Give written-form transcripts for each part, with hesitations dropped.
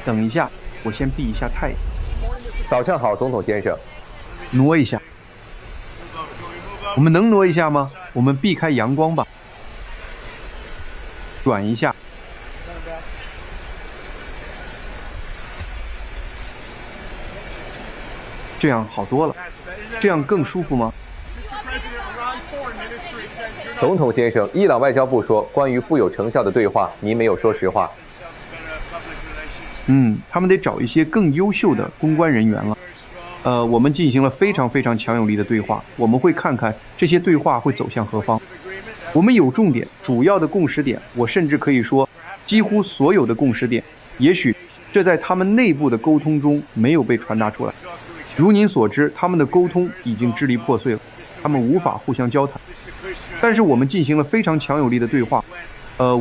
等一下，我先避一下太阳。早上好，总统先生。挪一下。我们能挪一下吗？我们避开阳光吧。转一下。这样好多了。这样更舒服吗？总统先生，伊朗外交部说，关于富有成效的对话，您没有说实话。他们得找一些更优秀的公关人员了。我们进行了非常非常强有力的对话，我们会看看这些对话会走向何方。我们有重点，主要的共识点，我甚至可以说，几乎所有的共识点，也许这在他们内部的沟通中没有被传达出来。如您所知，他们的沟通已经支离破碎了，他们无法互相交谈。但是我们进行了非常强有力的对话。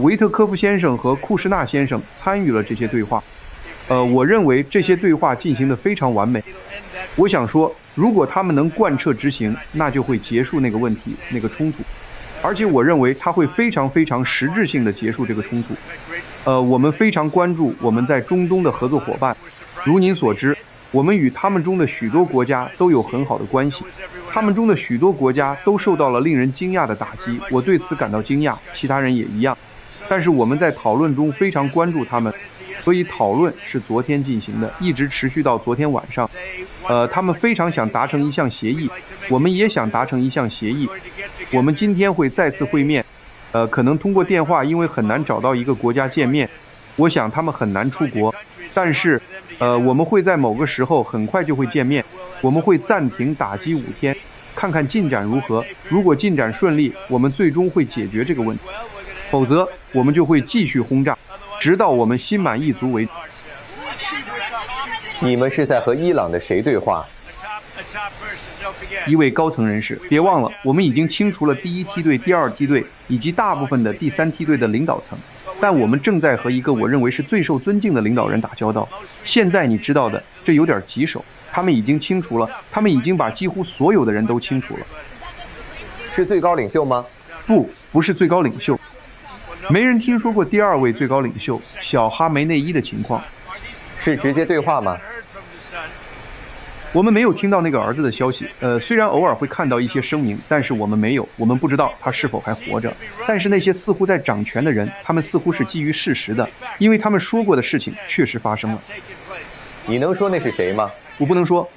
维特科夫先生和库什纳先生参与了这些对话。我认为这些对话进行得非常完美。我想说，如果他们能贯彻执行，那就会结束那个问题、那个冲突。而且我认为他会非常非常实质性的结束这个冲突。我们非常关注我们在中东的合作伙伴。如您所知，我们与他们中的许多国家都有很好的关系。他们中的许多国家都受到了令人惊讶的打击，我对此感到惊讶，其他人也一样。但是我们在讨论中非常关注他们。所以讨论是昨天进行的，一直持续到昨天晚上。他们非常想达成一项协议，我们也想达成一项协议。我们今天会再次会面，可能通过电话，因为很难找到一个国家见面。我想他们很难出国，但是我们会在某个时候很快就会见面。我们会暂停打击5天，看看进展如何。如果进展顺利，我们最终会解决这个问题；否则，我们就会继续轰炸。直到我们心满意足为止。你们是在和伊朗的谁对话？一位高层人士。别忘了，我们已经清除了第1梯队、第2梯队以及大部分的第3梯队的领导层，但我们正在和一个我认为是最受尊敬的领导人打交道。现在你知道的，这有点棘手。他们已经清除了，他们已经把几乎所有的人都清除了。是最高领袖吗？不是最高领袖。没人听说过第2位最高领袖小哈梅内伊的情况。是直接对话吗？我们没有听到那个儿子的消息。虽然偶尔会看到一些声明，但是我们没有，我们不知道他是否还活着。但是那些似乎在掌权的人，他们似乎是基于事实的，因为他们说过的事情确实发生了。你能说那是谁吗？我不能说。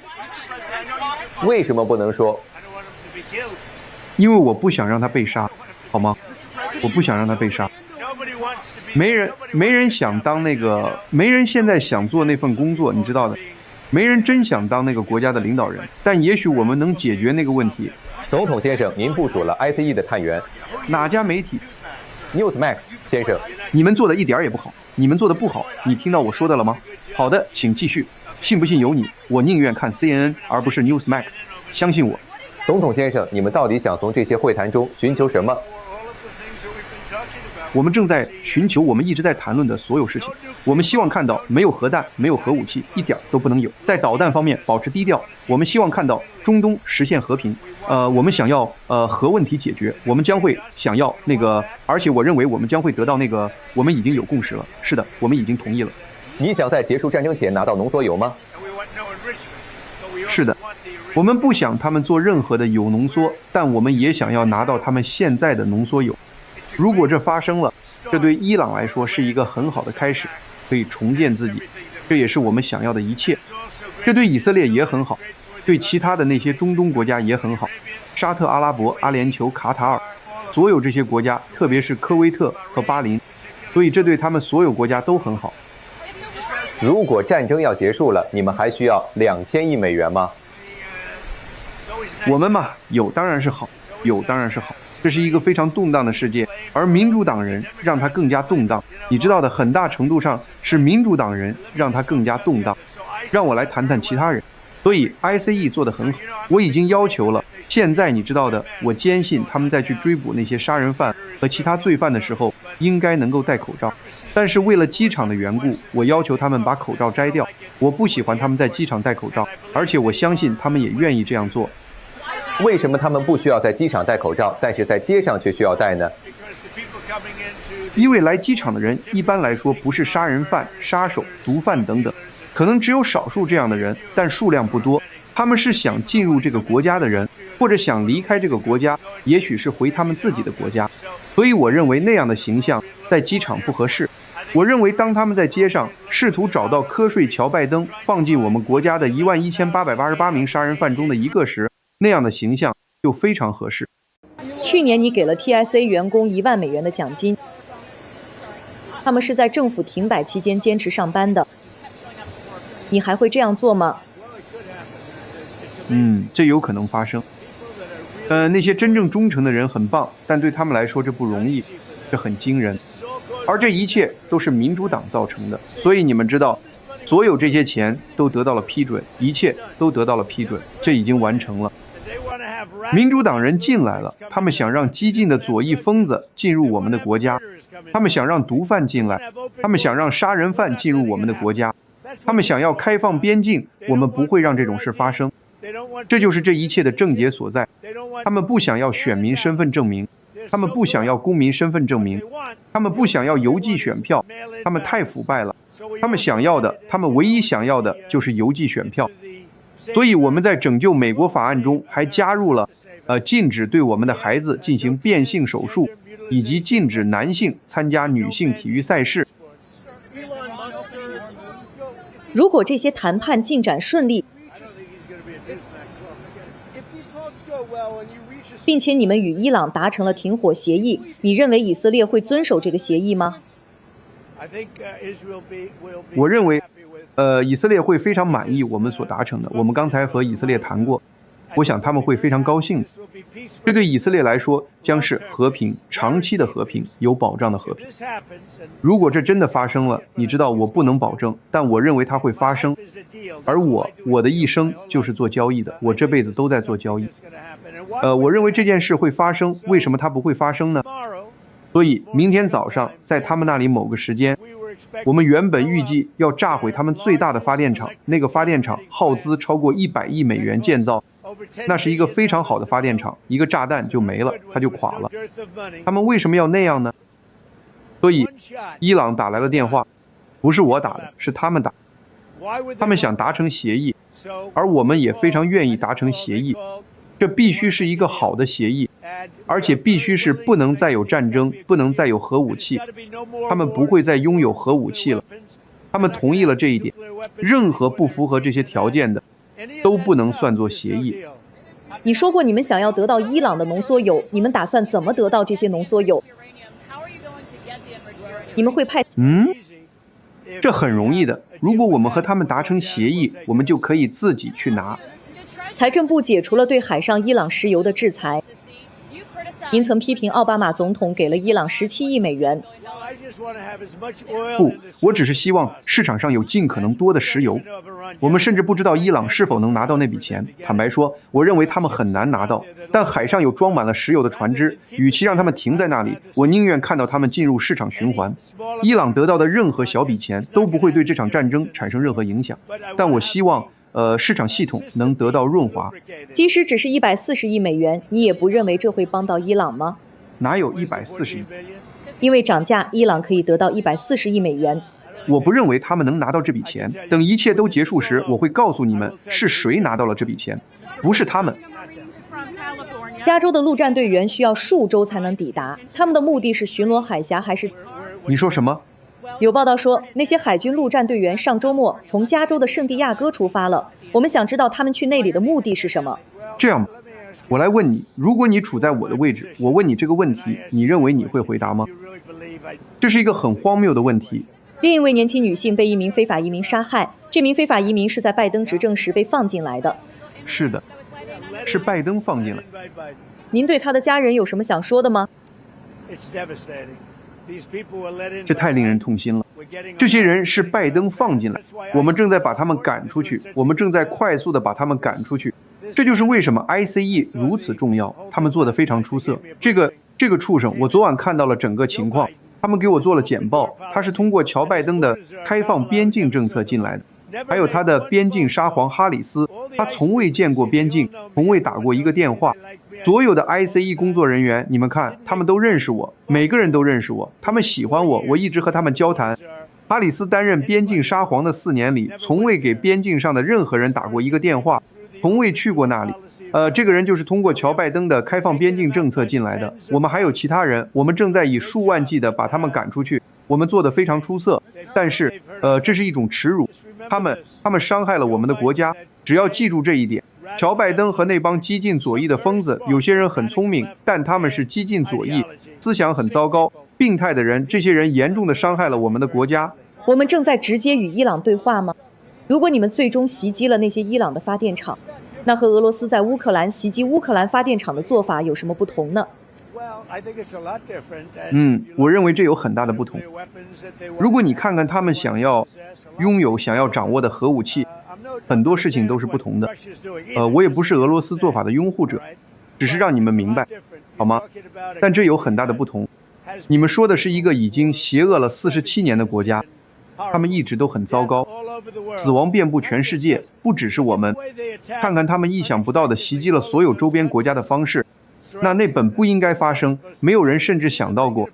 为什么不能说？因为我不想让他被杀，好吗？我不想让他被杀。没人想当那个，没人现在想做那份工作，你知道的。没人真想当那个国家的领导人，但也许我们能解决那个问题。总统先生，您部署了 ICE 的探员。哪家媒体 ？Newsmax 先生。你们做的一点也不好，你们做的不好，你听到我说的了吗？好的，请继续。信不信由你，我宁愿看 CNN 而不是 Newsmax， 相信我。总统先生，你们到底想从这些会谈中寻求什么？我们正在寻求我们一直在谈论的所有事情。我们希望看到没有核弹，没有核武器，一点都不能有。在导弹方面保持低调。我们希望看到中东实现和平。我们想要核问题解决。我们将会想要那个，而且我认为我们将会得到那个，我们已经有共识了。是的，我们已经同意了。你想在结束战争前拿到浓缩铀吗？是的，我们不想他们做任何的铀浓缩，但我们也想要拿到他们现在的浓缩铀。如果这发生了，这对伊朗来说是一个很好的开始，可以重建自己，这也是我们想要的一切。这对以色列也很好，对其他的那些中东国家也很好，沙特阿拉伯、阿联酋、卡塔尔，所有这些国家，特别是科威特和巴林，所以这对他们所有国家都很好。如果战争要结束了，你们还需要2000亿美元吗？我们嘛，有当然是好，有当然是好。这是一个非常动荡的世界，而民主党人让它更加动荡。你知道的，很大程度上是民主党人让它更加动荡。让我来谈谈其他人。所以 ICE 做得很好，我已经要求了。现在你知道的，我坚信他们在去追捕那些杀人犯和其他罪犯的时候，应该能够戴口罩。但是为了机场的缘故，我要求他们把口罩摘掉。我不喜欢他们在机场戴口罩，而且我相信他们也愿意这样做。为什么他们不需要在机场戴口罩，但是在街上却需要戴呢？因为来机场的人一般来说不是杀人犯、杀手、毒贩等等，可能只有少数这样的人，但数量不多。他们是想进入这个国家的人，或者想离开这个国家，也许是回他们自己的国家。所以我认为那样的形象在机场不合适。我认为当他们在街上试图找到瞌睡乔拜登放进我们国家的11888名杀人犯中的一个时，那样的形象就非常合适。去年你给了 TSA 员工1万美元的奖金，他们是在政府停摆期间坚持上班的，你还会这样做吗？这有可能发生。那些真正忠诚的人很棒，但对他们来说这不容易，这很惊人。而这一切都是民主党造成的，所以你们知道，所有这些钱都得到了批准，一切都得到了批准，这已经完成了。民主党人进来了，他们想让激进的左翼疯子进入我们的国家，他们想让毒贩进来，他们想让杀人犯进入我们的国家，他们想要开放边境，我们不会让这种事发生。这就是这一切的症结所在。他们不想要选民身份证明，他们不想要公民身份证明，他们不想要邮寄选票，他们太腐败了。他们唯一想要的就是邮寄选票。所以我们在拯救美国法案中还加入了禁止对我们的孩子进行变性手术，以及禁止男性参加女性体育赛事。如果这些谈判进展顺利，并且你们与伊朗达成了停火协议，你认为以色列会遵守这个协议吗？我认为以色列会非常满意我们所达成的。我们刚才和以色列谈过，我想他们会非常高兴。这对以色列来说将是和平，长期的和平，有保障的和平。如果这真的发生了，你知道我不能保证，但我认为它会发生。而我的一生就是做交易的，我这辈子都在做交易。我认为这件事会发生，为什么它不会发生呢？所以明天早上在他们那里某个时间，我们原本预计要炸毁他们最大的发电厂，那个发电厂耗资超过100亿美元建造，那是一个非常好的发电厂，一个炸弹就没了，它就垮了。他们为什么要那样呢？所以伊朗打来了电话，不是我打的，是他们打。他们想达成协议，而我们也非常愿意达成协议。这必须是一个好的协议，而且必须是不能再有战争，不能再有核武器。他们不会再拥有核武器了。他们同意了这一点，任何不符合这些条件的都不能算作协议。你说过你们想要得到伊朗的浓缩铀，你们打算怎么得到这些浓缩铀？你们会派？这很容易的。如果我们和他们达成协议，我们就可以自己去拿。财政部解除了对海上伊朗石油的制裁。您曾批评奥巴马总统给了伊朗17亿美元。不，我只是希望市场上有尽可能多的石油。我们甚至不知道伊朗是否能拿到那笔钱。坦白说，我认为他们很难拿到。但海上有装满了石油的船只，与其让他们停在那里，我宁愿看到他们进入市场循环。伊朗得到的任何小笔钱都不会对这场战争产生任何影响。但我希望市场系统能得到润滑。即使只是140亿美元，你也不认为这会帮到伊朗吗？哪有140亿？因为涨价，伊朗可以得到140亿美元。我不认为他们能拿到这笔钱。等一切都结束时，我会告诉你们是谁拿到了这笔钱，不是他们。加州的陆战队员需要数周才能抵达，他们的目的是巡逻海峡还是？你说什么？有报道说，那些海军陆战队员上周末从加州的圣地亚哥出发了。我们想知道他们去那里的目的是什么。这样吧，我来问你，如果你处在我的位置，我问你这个问题，你认为你会回答吗？这是一个很荒谬的问题。另一位年轻女性被一名非法移民杀害，这名非法移民是在拜登执政时被放进来的。是的，是拜登放进来。您对他的家人有什么想说的吗？这太令人痛心了。这些人是拜登放进来，我们正在把他们赶出去，我们正在快速地把他们赶出去。这就是为什么 ICE 如此重要，他们做得非常出色。这个畜生，我昨晚看到了整个情况，他们给我做了简报，他是通过乔拜登的开放边境政策进来的。还有他的边境沙皇哈里斯，他从未见过边境，从未打过一个电话。所有的 ICE 工作人员，你们看，他们都认识我，每个人都认识我，他们喜欢我，我一直和他们交谈。哈里斯担任边境沙皇的4年里，从未给边境上的任何人打过一个电话，从未去过那里。这个人就是通过乔拜登的开放边境政策进来的。我们还有其他人，我们正在以数万计的把他们赶出去，我们做得非常出色。但是，这是一种耻辱，他们伤害了我们的国家。只要记住这一点。乔拜登和那帮激进左翼的疯子，有些人很聪明，但他们是激进左翼，思想很糟糕，病态的人。这些人严重的伤害了我们的国家。我们正在直接与伊朗对话吗？如果你们最终袭击了那些伊朗的发电厂，那和俄罗斯在乌克兰袭击乌克兰发电厂的做法有什么不同呢？我认为这有很大的不同。如果你看看他们想要掌握的核武器，很多事情都是不同的。我也不是俄罗斯做法的拥护者，只是让你们明白，好吗？但这有很大的不同。你们说的是一个已经邪恶了47年的国家，他们一直都很糟糕，死亡遍布全世界，不只是我们。看看他们意想不到的袭击了所有周边国家的方式，那本不应该发生，没有人甚至想到过。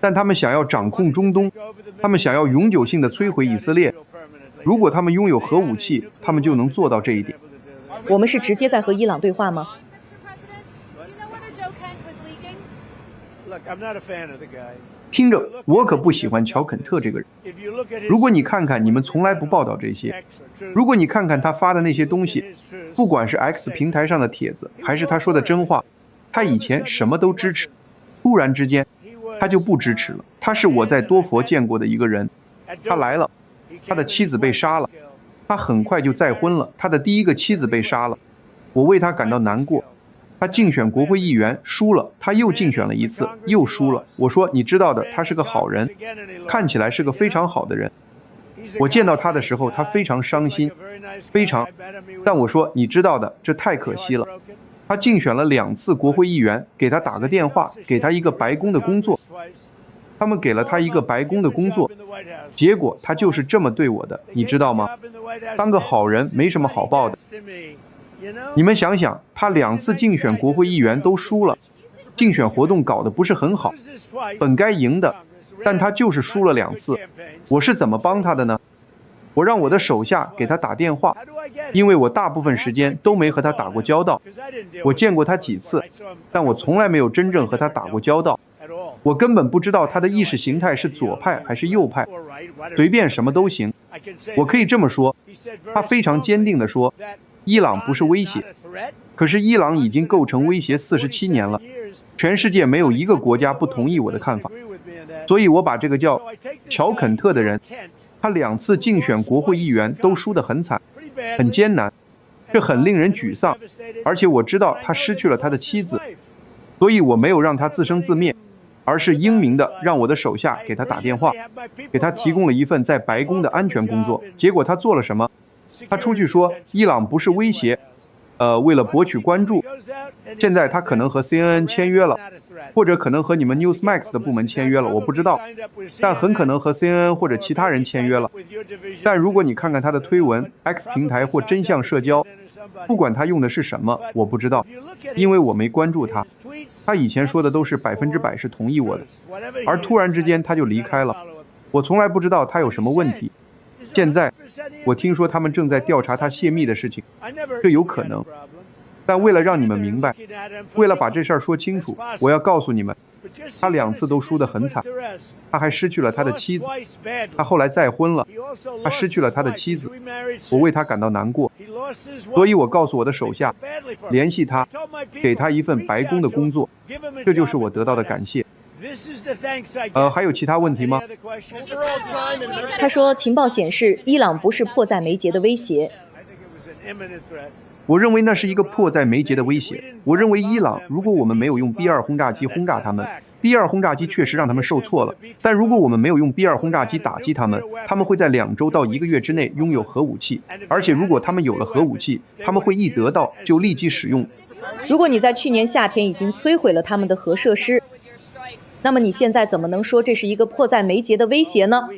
但他们想要掌控中东，他们想要永久性的摧毁以色列。如果他们拥有核武器，他们就能做到这一点。我们是直接在和伊朗对话吗？听着，我可不喜欢乔肯特这个人。如果你看看，你们从来不报道这些。如果你看看他发的那些东西，不管是 X 平台上的帖子，还是他说的真话，他以前什么都支持，突然之间，他就不支持了。他是我在多佛见过的一个人。他来了，他的妻子被杀了，他很快就再婚了，他的第一个妻子被杀了，我为他感到难过。他竞选国会议员输了，他又竞选了一次，又输了。我说你知道的，他是个好人，看起来是个非常好的人。我见到他的时候，他非常伤心，非常。但我说你知道的，这太可惜了。他竞选了2次国会议员，给他打个电话，给他一个白宫的工作。他们给了他一个白宫的工作，结果他就是这么对我的，你知道吗？当个好人没什么好报的。你们想想，他2次竞选国会议员都输了，竞选活动搞得不是很好，本该赢的，但他就是输了2次。我是怎么帮他的呢？我让我的手下给他打电话，因为我大部分时间都没和他打过交道。我见过他几次，但我从来没有真正和他打过交道。我根本不知道他的意识形态是左派还是右派，随便什么都行。我可以这么说，他非常坚定地说，伊朗不是威胁，可是伊朗已经构成威胁47年了，全世界没有一个国家不同意我的看法。所以我把这个叫乔肯特的人，他2次竞选国会议员都输得很惨，很艰难，这很令人沮丧。而且我知道他失去了他的妻子，所以我没有让他自生自灭，而是英明的让我的手下给他打电话，给他提供了一份在白宫的安全工作。结果他做了什么？他出去说伊朗不是威胁，为了博取关注。现在他可能和 CNN 签约了，或者可能和你们 Newsmax 的部门签约了，我不知道，但很可能和 CNN 或者其他人签约了。但如果你看看他的推文 X 平台或真相社交，不管他用的是什么，我不知道，因为我没关注他。他以前说的都是100%是同意我的，而突然之间他就离开了，我从来不知道他有什么问题。现在我听说他们正在调查他泄密的事情，这有可能。但为了让你们明白，为了把这事儿说清楚，我要告诉你们，他2次都输得很惨，他还失去了他的妻子，他后来再婚了，他失去了他的妻子，我为他感到难过，所以我告诉我的手下，联系他，给他一份白宫的工作，这就是我得到的感谢。还有其他问题吗？他说，情报显示伊朗不是迫在眉睫的威胁。我认为那是一个迫在眉睫的威胁。我认为伊朗，如果我们没有用 B2 轰炸机轰炸他们， B2 轰炸机确实让他们受挫了，但如果我们没有用 B2 轰炸机打击他们，他们会在2周到1个月之内拥有核武器，而且如果他们有了核武器，他们会一得到就立即使用。如果你在去年夏天已经摧毁了他们的核设施，那么你现在怎么能说这是一个迫在眉睫的威胁呢？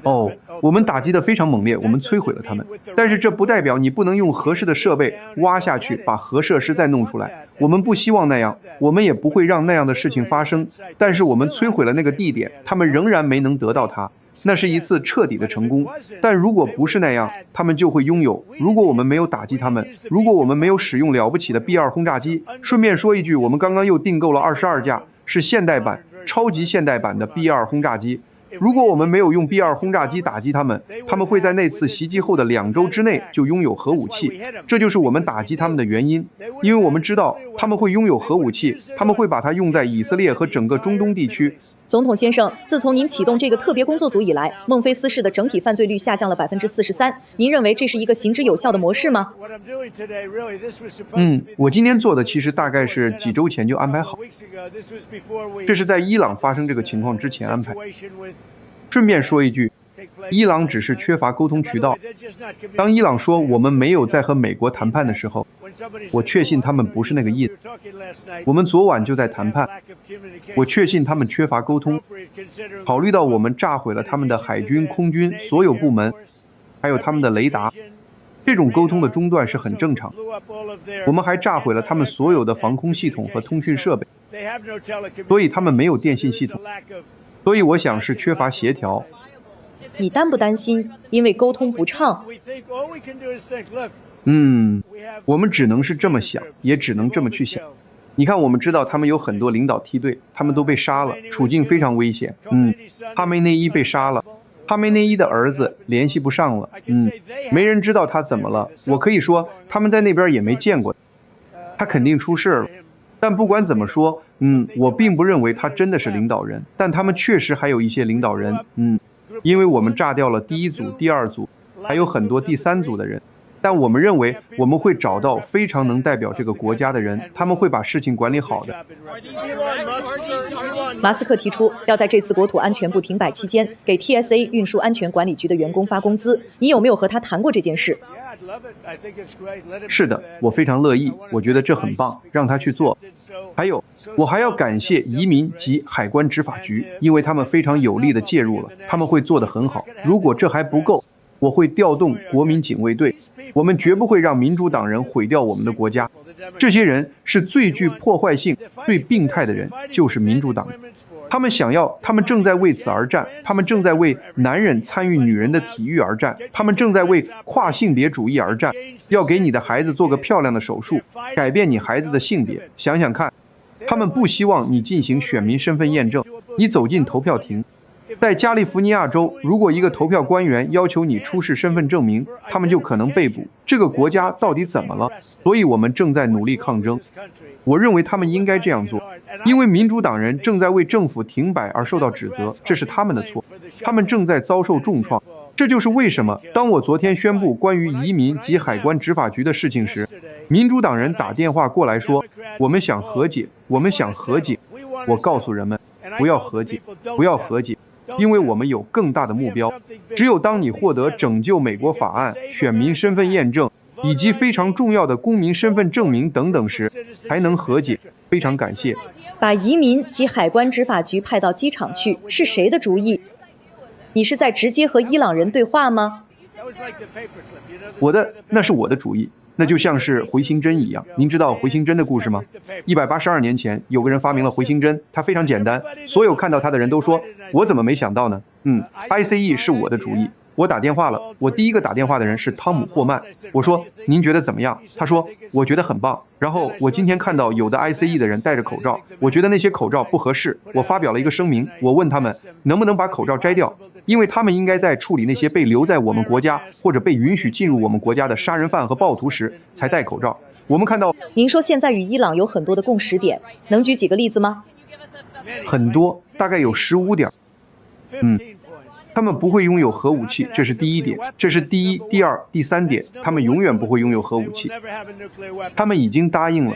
哦，我们打击得非常猛烈，我们摧毁了他们。但是这不代表你不能用合适的设备挖下去，把核设施再弄出来。我们不希望那样，我们也不会让那样的事情发生。但是我们摧毁了那个地点，他们仍然没能得到它。那是一次彻底的成功，但如果不是那样，他们就会拥有。如果我们没有打击他们，如果我们没有使用了不起的 B2 轰炸机，顺便说一句，我们刚刚又订购了22架，是现代版、超级现代版的 B2 轰炸机。如果我们没有用 B2 轰炸机打击他们，他们会在那次袭击后的2周之内就拥有核武器。这就是我们打击他们的原因，因为我们知道他们会拥有核武器，他们会把它用在以色列和整个中东地区。总统先生，自从您启动这个特别工作组以来，孟菲斯市的整体犯罪率下降了43%。您认为这是一个行之有效的模式吗？我今天做的其实大概是几周前就安排好，这是在伊朗发生这个情况之前安排。顺便说一句，伊朗只是缺乏沟通渠道。当伊朗说我们没有在和美国谈判的时候，我确信他们不是那个意思。我们昨晚就在谈判，我确信他们缺乏沟通。考虑到我们炸毁了他们的海军、空军所有部门，还有他们的雷达，这种沟通的中断是很正常。我们还炸毁了他们所有的防空系统和通讯设备，所以他们没有电信系统。所以我想是缺乏协调。你担不担心因为沟通不畅？我们只能是这么想，也只能这么去想。你看，我们知道他们有很多领导梯队，他们都被杀了，处境非常危险。哈梅内伊被杀了，哈梅内伊的儿子联系不上了。没人知道他怎么了。我可以说，他们在那边也没见过他，肯定出事了。但不管怎么说，我并不认为他真的是领导人，但他们确实还有一些领导人。因为我们炸掉了第1组、第2组，还有很多第3组的人。但我们认为我们会找到非常能代表这个国家的人，他们会把事情管理好的。马斯克提出要在这次国土安全部停摆期间给 TSA 运输安全管理局的员工发工资，你有没有和他谈过这件事？是的，我非常乐意，我觉得这很棒，让他去做。还有，我还要感谢移民及海关执法局，因为他们非常有力地介入了，他们会做得很好。如果这还不够，我会调动国民警卫队，我们绝不会让民主党人毁掉我们的国家。这些人是最具破坏性、最病态的人，就是民主党人。他们正在为此而战，他们正在为男人参与女人的体育而战，他们正在为跨性别主义而战，要给你的孩子做个漂亮的手术，改变你孩子的性别。想想看，他们不希望你进行选民身份验证，你走进投票亭。在加利福尼亚州，如果一个投票官员要求你出示身份证明，他们就可能被捕。这个国家到底怎么了？所以我们正在努力抗争。我认为他们应该这样做，因为民主党人正在为政府停摆而受到指责，这是他们的错，他们正在遭受重创。这就是为什么当我昨天宣布关于移民及海关执法局的事情时，民主党人打电话过来说，我们想和解，我们想和解。我告诉人们，不要和解，不要和解，因为我们有更大的目标。只有当你获得拯救美国法案、选民身份验证以及非常重要的公民身份证明等等时，才能和解。非常感谢。把移民及海关执法局派到机场去是谁的主意？你是在直接和伊朗人对话吗？那是我的主意。那就像是回形针一样，您知道回形针的故事吗？182年前，有个人发明了回形针，它非常简单，所有看到它的人都说，我怎么没想到呢？ICE 是我的主意。我打电话了，我第一个打电话的人是汤姆·霍曼。我说，您觉得怎么样？他说，我觉得很棒。然后我今天看到有的 ICE 的人戴着口罩，我觉得那些口罩不合适。我发表了一个声明，我问他们能不能把口罩摘掉，因为他们应该在处理那些被留在我们国家或者被允许进入我们国家的杀人犯和暴徒时才戴口罩。我们看到，您说现在与伊朗有很多的共识点，能举几个例子吗？很多，大概有15点。他们不会拥有核武器，这是第一点，这是第一、第二、第3点，他们永远不会拥有核武器。他们已经答应了。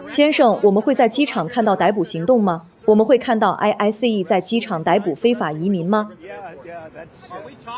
先生，我们会在机场看到逮捕行动吗？我们会看到 ICE 在机场逮捕非法移民吗？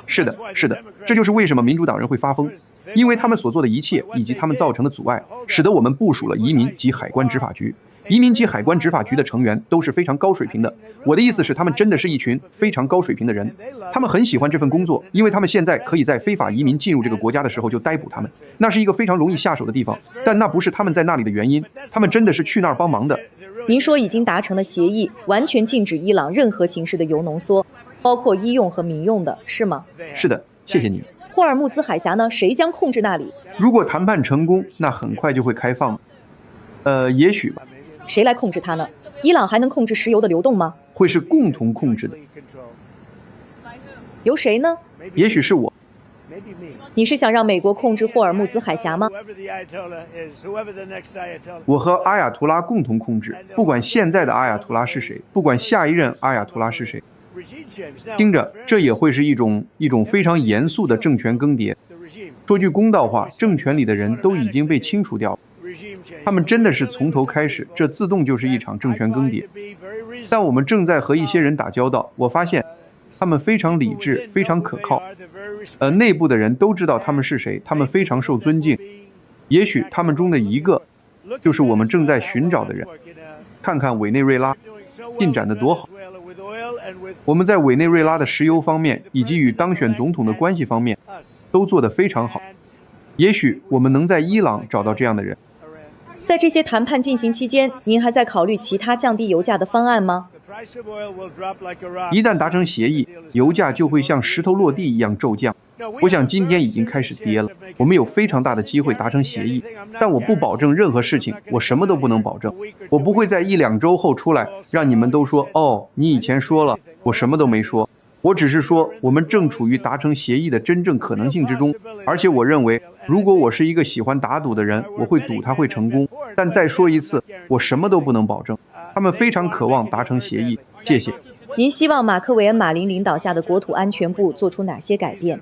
是的，是的，这就是为什么民主党人会发疯，因为他们所做的一切以及他们造成的阻碍，使得我们部署了移民及海关执法局。移民及海关执法局的成员都是非常高水平的。我的意思是，他们真的是一群非常高水平的人，他们很喜欢这份工作，因为他们现在可以在非法移民进入这个国家的时候就逮捕他们，那是一个非常容易下手的地方。但那不是他们在那里的原因，他们真的是去那儿帮忙的。您说已经达成了协议，完全禁止伊朗任何形式的铀浓缩，包括医用和民用的，是吗？是的，谢谢你。霍尔木兹海峡呢？谁将控制那里？如果谈判成功，那很快就会开放。也许吧。谁来控制它呢？伊朗还能控制石油的流动吗？会是共同控制的。由谁呢？也许是我。你是想让美国控制霍尔木兹海峡吗？我和阿亚图拉共同控制，不管现在的阿亚图拉是谁，不管下一任阿亚图拉是谁。听着，这也会是一种非常严肃的政权更迭。说句公道话，政权里的人都已经被清除掉了，他们真的是从头开始，这自动就是一场政权更迭。但我们正在和一些人打交道，我发现他们非常理智，非常可靠。内部的人都知道他们是谁，他们非常受尊敬。也许他们中的一个，就是我们正在寻找的人。看看委内瑞拉进展得多好。我们在委内瑞拉的石油方面，以及与当选总统的关系方面，都做得非常好。也许我们能在伊朗找到这样的人。在这些谈判进行期间，您还在考虑其他降低油价的方案吗？一旦达成协议，油价就会像石头落地一样骤降。我想今天已经开始跌了，我们有非常大的机会达成协议，但我不保证任何事情，我什么都不能保证。我不会在1-2周后出来，让你们都说，哦，你以前说了，我什么都没说。我只是说，我们正处于达成协议的真正可能性之中，而且我认为，如果我是一个喜欢打赌的人，我会赌他会成功。但再说一次，我什么都不能保证。他们非常渴望达成协议。谢谢。您希望马克·韦恩·马林领导下的国土安全部做出哪些改变？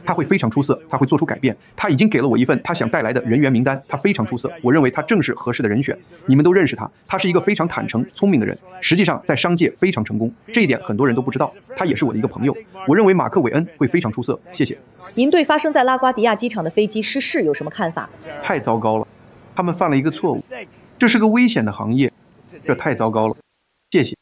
他会非常出色，他会做出改变。他已经给了我一份他想带来的人员名单，他非常出色，我认为他正是合适的人选。你们都认识他，他是一个非常坦诚、聪明的人，实际上在商界非常成功，这一点很多人都不知道。他也是我的一个朋友，我认为马克·韦恩会非常出色。谢谢。您对发生在拉瓜迪亚机场的飞机失事有什么看法？太糟糕了，他们犯了一个错误，这是个危险的行业，这太糟糕了。谢谢。